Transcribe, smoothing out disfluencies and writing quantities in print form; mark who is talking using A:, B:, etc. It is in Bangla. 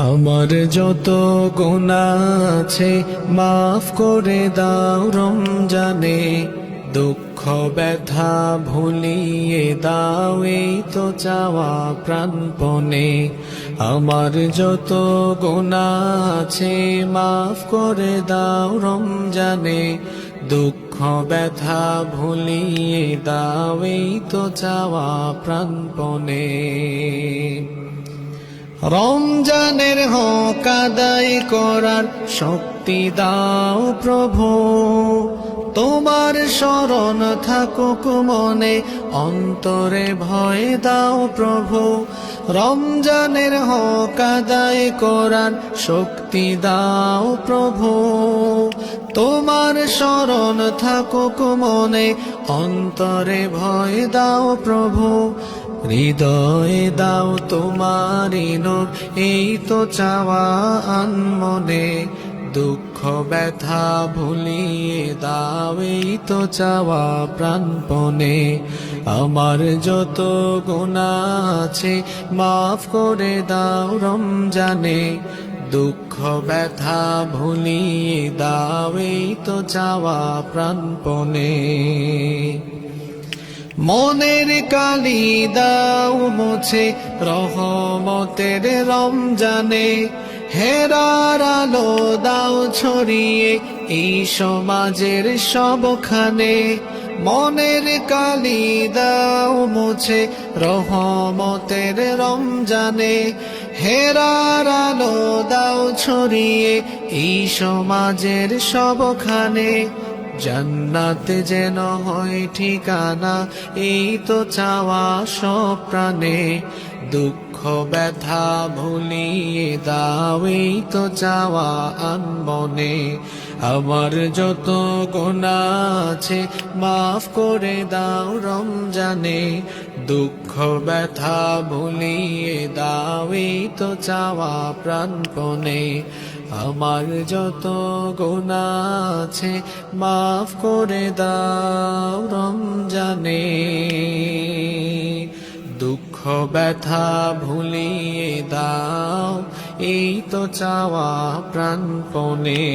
A: আমার যত গুনাহ আছে মাফ করে দাও রমজানে, দুঃখ ব্যথা ভুলিয়ে দাও এই তো চাওয়া প্রাণপণে। আমার যত গুনাহ আছে মাফ করে দাও রমজানে, দুঃখ ব্যথা ভুলিয়ে দাও এই তো চাওয়া প্রাণপণে। রমজানের হক আদায় করার শক্তি দাও প্রভু, তোমার শরণ থাকুক মনে, অন্তরে ভয় দাও প্রভু। রমজানের হক আদায় করার শক্তি দাও প্রভু, তোমার শরণ থাকুক মনে, অন্তরে ভয় দাও প্রভু। হৃদয়ে দাও তোমারি নূর এই তো চাওয়া আনমনে, দুঃখ ব্যথা ভুলিয়ে দাও এই তো চাওয়া প্রাণপণে। আমার যত গুনাহ আছে মাফ করে দাও রমজানে, দুঃখ ব্যথা ভুলিয়ে দাও এই তো চাওয়া প্রাণপণে। মনের কালি দাও মুছে রহমতের রমজানে, হেরার আলো দাও ছড়িয়ে এই সমাজের সবখানে। মনের কালি দাও মুছে রহমতের রমজানে, হেরার আলো দাও ছড়িয়ে এই সমাজের সবখানে। জান্নাতে যেন হয় ঠিকানা এই তো চাওয়া সব প্রাণে, দুঃখ ব্যথা ভুলিয়ে দাও এই তো চাওয়া আনমনে। আমার যত গুনাহ আছে মাফ করে দাও রমজানে, দুঃখ ব্যথা ভুলিয়ে দাও এই তো চাওয়া প্রাণপণে। আমার যত গুনাহ আছে মাফ করে দাও রমজানে, দুঃখ ব্যথা ভুলিয়ে দাও এই তো চাওয়া প্রাণপণে।